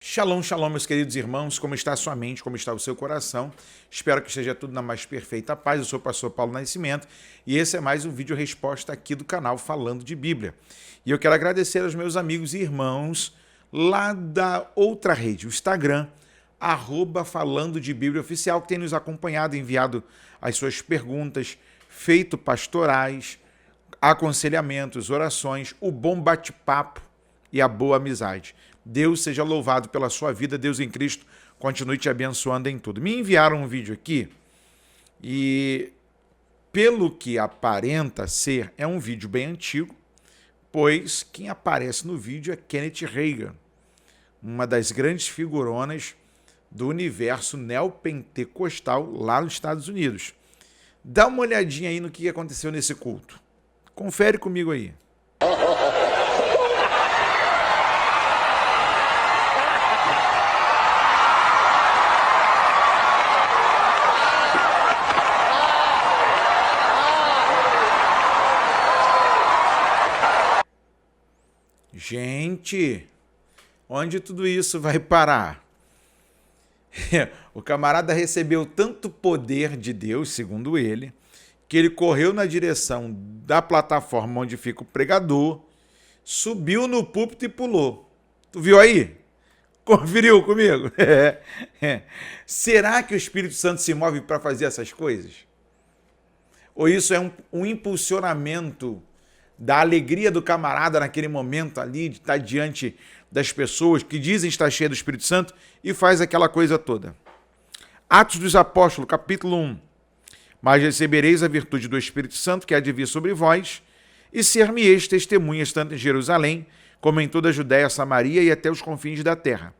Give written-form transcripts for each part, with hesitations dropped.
Shalom, shalom, meus queridos irmãos, como está a sua mente, como está o seu coração? Espero que esteja tudo na mais perfeita paz. Eu sou o pastor Paulo Nascimento e esse é mais um vídeo resposta aqui do canal Falando de Bíblia. E eu quero agradecer aos meus amigos e irmãos lá da outra rede, o Instagram, @Falando de Bíblia Oficial, que tem nos acompanhado, enviado as suas perguntas, feito pastorais, aconselhamentos, orações, o bom bate-papo e a boa amizade. Deus seja louvado pela sua vida, Deus em Cristo continue te abençoando em tudo. Me enviaram um vídeo aqui e, pelo que aparenta ser, é um vídeo bem antigo, pois quem aparece no vídeo é Kenneth Reagan, uma das grandes figuronas do universo neopentecostal lá nos Estados Unidos. Dá uma olhadinha aí no que aconteceu nesse culto. Confere comigo aí. Gente, onde tudo isso vai parar? O camarada recebeu tanto poder de Deus, segundo ele, que ele correu na direção da plataforma onde fica o pregador, subiu no púlpito e pulou. Tu viu aí? Conferiu comigo? Será que o Espírito Santo se move para fazer essas coisas? Ou isso é um impulsionamento da alegria do camarada naquele momento ali, de estar diante das pessoas que dizem estar cheia do Espírito Santo e faz aquela coisa toda? Atos dos Apóstolos, capítulo 1. Mas recebereis a virtude do Espírito Santo, que há de vir sobre vós, e ser-me-eis testemunhas tanto em Jerusalém, como em toda a Judéia, Samaria e até os confins da terra.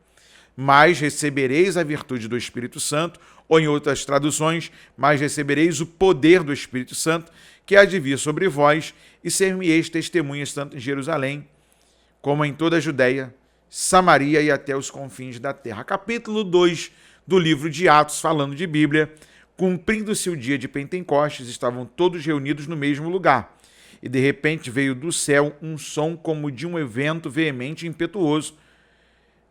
Mas recebereis a virtude do Espírito Santo, ou em outras traduções, mas recebereis o poder do Espírito Santo, que há de vir sobre vós, e ser-me-eis testemunhas tanto em Jerusalém, como em toda a Judéia, Samaria e até os confins da terra. Capítulo 2 do livro de Atos, falando de Bíblia. Cumprindo-se o dia de Pentecostes, estavam todos reunidos no mesmo lugar. E de repente veio do céu um som como de um vento veemente e impetuoso,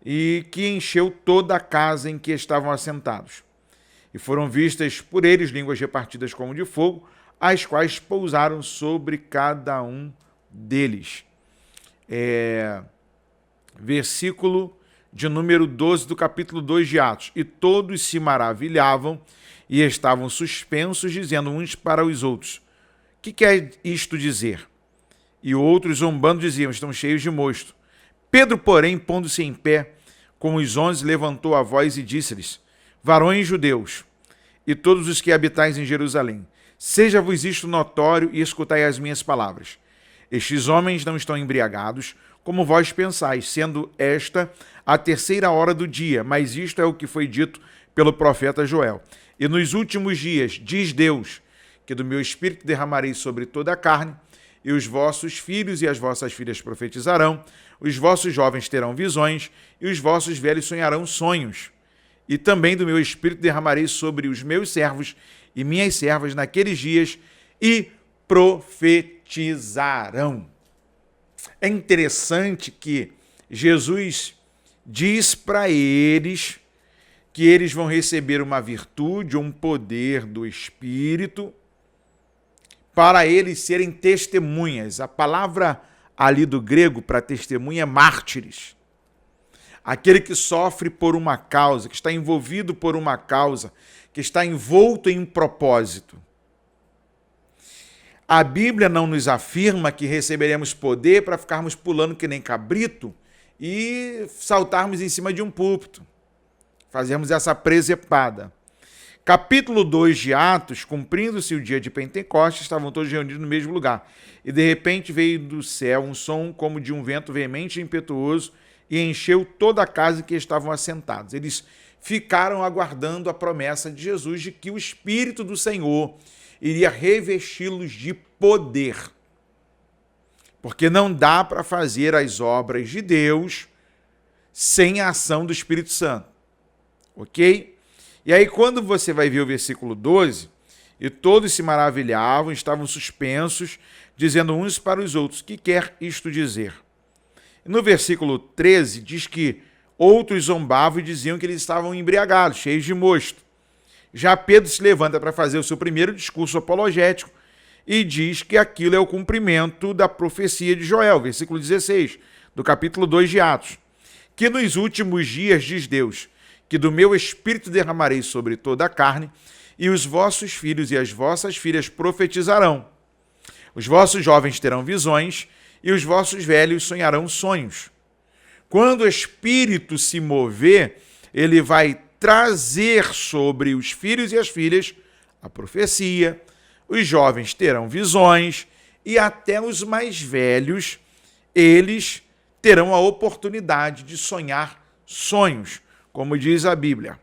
e que encheu toda a casa em que estavam assentados. E foram vistas por eles línguas repartidas como de fogo, as quais pousaram sobre cada um deles. Versículo de número 12 do capítulo 2 de Atos. E todos se maravilhavam e estavam suspensos, dizendo uns para os outros: que quer isto dizer? E outros, zombando, diziam: estão cheios de mosto. Pedro, porém, pondo-se em pé, com os 11, levantou a voz e disse-lhes: varões judeus, e todos os que habitais em Jerusalém, seja-vos isto notório e escutai as minhas palavras. Estes homens não estão embriagados, como vós pensais, sendo esta a 3ª hora do dia, mas isto é o que foi dito pelo profeta Joel. E nos últimos dias, diz Deus, que do meu espírito derramarei sobre toda a carne, e os vossos filhos e as vossas filhas profetizarão, os vossos jovens terão visões, e os vossos velhos sonharão sonhos. E também do meu espírito derramarei sobre os meus servos e minhas servas naqueles dias, e profetizarão. É interessante que Jesus diz para eles que eles vão receber uma virtude, um poder do Espírito, para eles serem testemunhas. A palavra ali do grego para testemunha é mártires. Aquele que sofre por uma causa, que está envolvido por uma causa, que está envolto em um propósito. A Bíblia não nos afirma que receberemos poder para ficarmos pulando que nem cabrito e saltarmos em cima de um púlpito. Fazemos essa presepada. Capítulo 2 de Atos, cumprindo-se o dia de Pentecostes, estavam todos reunidos no mesmo lugar. E de repente veio do céu um som como de um vento veemente e impetuoso, e encheu toda a casa em que estavam assentados. Eles ficaram aguardando a promessa de Jesus de que o Espírito do Senhor iria revesti-los de poder. Porque não dá para fazer as obras de Deus sem a ação do Espírito Santo. Ok? E aí, quando você vai ver o versículo 12, e todos se maravilhavam, estavam suspensos, dizendo uns para os outros: que quer isto dizer? No versículo 13 diz que Outros zombavam e diziam que eles estavam embriagados, cheios de mosto. Já Pedro se levanta para fazer o seu primeiro discurso apologético e diz que aquilo é o cumprimento da profecia de Joel, versículo 16, do capítulo 2 de Atos. Que nos últimos dias, diz Deus, que do meu espírito derramarei sobre toda a carne, e os vossos filhos e as vossas filhas profetizarão. Os vossos jovens terão visões, e os vossos velhos sonharão sonhos. Quando o Espírito se mover, ele vai trazer sobre os filhos e as filhas a profecia, os jovens terão visões e até os mais velhos, eles terão a oportunidade de sonhar sonhos, como diz a Bíblia.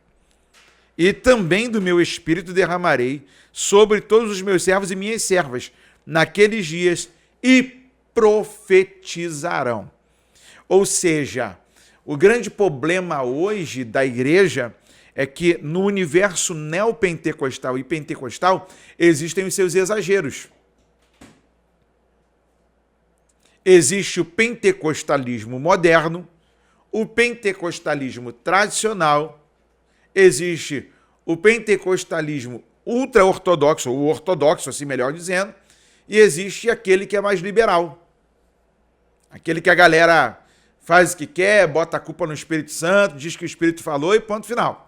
E também do meu Espírito derramarei sobre todos os meus servos e minhas servas naqueles dias e profetizarão. Ou seja, o grande problema hoje da igreja é que no universo neopentecostal e pentecostal existem os seus exageros. Existe o pentecostalismo moderno, o pentecostalismo tradicional, existe o pentecostalismo ultra-ortodoxo, ou ortodoxo, assim melhor dizendo, e existe aquele que é mais liberal. Aquele que a galera faz o que quer, bota a culpa no Espírito Santo, diz que o Espírito falou e ponto final.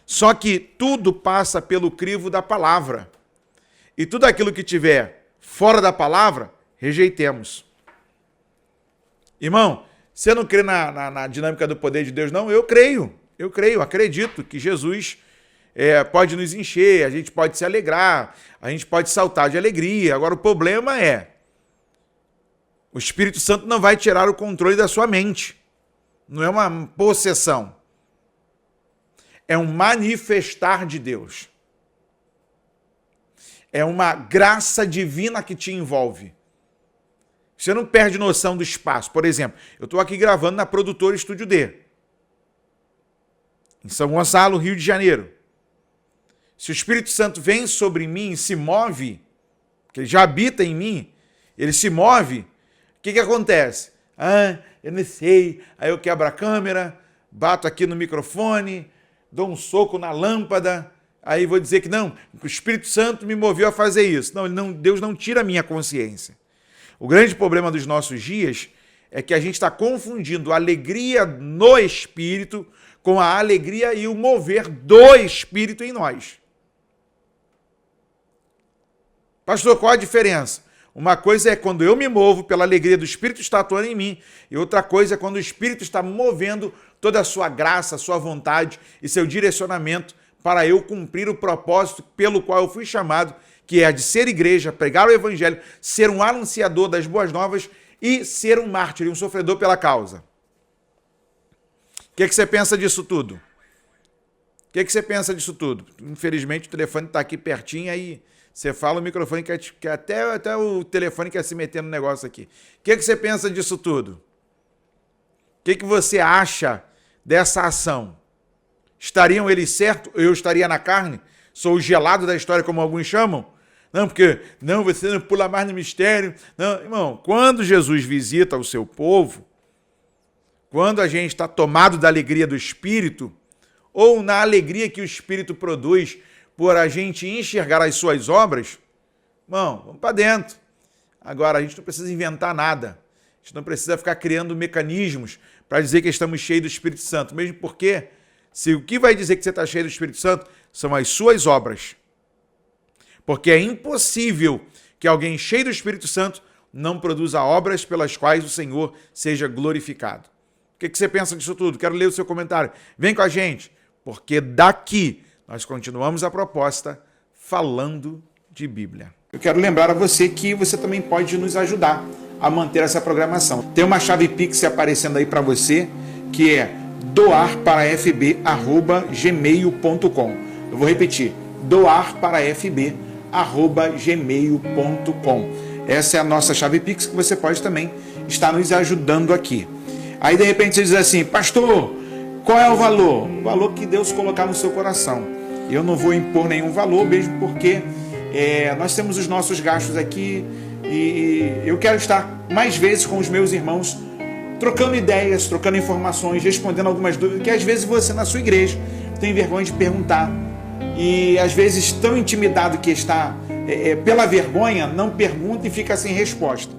Só que tudo passa pelo crivo da palavra. E tudo aquilo que tiver fora da palavra, rejeitemos. Irmão, você não crê na dinâmica do poder de Deus, não? Eu creio, acredito que Jesus pode nos encher, a gente pode se alegrar, a gente pode saltar de alegria. Agora, o problema é, o Espírito Santo não vai tirar o controle da sua mente. Não é uma possessão. É um manifestar de Deus. É uma graça divina que te envolve. Você não perde noção do espaço. Por exemplo, eu estou aqui gravando na Produtora Estúdio D, em São Gonçalo, Rio de Janeiro. Se o Espírito Santo vem sobre mim e se move, que ele já habita em mim, ele se move, o que acontece? Eu não sei. Aí eu quebro a câmera, bato aqui no microfone, dou um soco na lâmpada, aí vou dizer que não, o Espírito Santo me moveu a fazer isso. Não, Deus não tira a minha consciência. O grande problema dos nossos dias é que a gente está confundindo a alegria no Espírito com a alegria e o mover do Espírito em nós. Pastor, qual a diferença? Uma coisa é quando eu me movo pela alegria do Espírito está atuando em mim, e outra coisa é quando o Espírito está movendo toda a sua graça, a sua vontade e seu direcionamento para eu cumprir o propósito pelo qual eu fui chamado, que é de ser igreja, pregar o evangelho, ser um anunciador das boas novas e ser um mártir, um sofredor pela causa. O que você pensa disso tudo? O que você pensa disso tudo? Infelizmente o telefone está aqui pertinho, aí você fala, o microfone que até o telefone quer se meter no negócio aqui. O que você pensa disso tudo? O que você acha dessa ação? Estariam eles certos? Eu estaria na carne? Sou o gelado da história, como alguns chamam? Não, porque não, você não pula mais no mistério. Não, irmão, quando Jesus visita o seu povo, quando a gente está tomado da alegria do Espírito, ou na alegria que o Espírito produz por a gente enxergar as suas obras, irmão, vamos para dentro. Agora, a gente não precisa inventar nada. A gente não precisa ficar criando mecanismos para dizer que estamos cheios do Espírito Santo. Mesmo porque, se o que vai dizer que você está cheio do Espírito Santo são as suas obras. Porque é impossível que alguém cheio do Espírito Santo não produza obras pelas quais o Senhor seja glorificado. O que você pensa disso tudo? Quero ler o seu comentário. Vem com a gente, porque daqui nós continuamos a proposta falando de Bíblia. Eu quero lembrar a você que você também pode nos ajudar a manter essa programação. Tem uma chave Pix aparecendo aí para você, que é doarparafb@gmail.com. Eu vou repetir, doarparafb@gmail.com. Essa é a nossa chave Pix, que você pode também estar nos ajudando aqui. Aí de repente você diz assim, pastor, qual é o valor? O valor que Deus colocar no seu coração. Eu não vou impor nenhum valor, mesmo porque nós temos os nossos gastos aqui e eu quero estar mais vezes com os meus irmãos trocando ideias, trocando informações, respondendo algumas dúvidas que às vezes você na sua igreja tem vergonha de perguntar. E às vezes tão intimidado que está pela vergonha, não pergunta e fica sem resposta.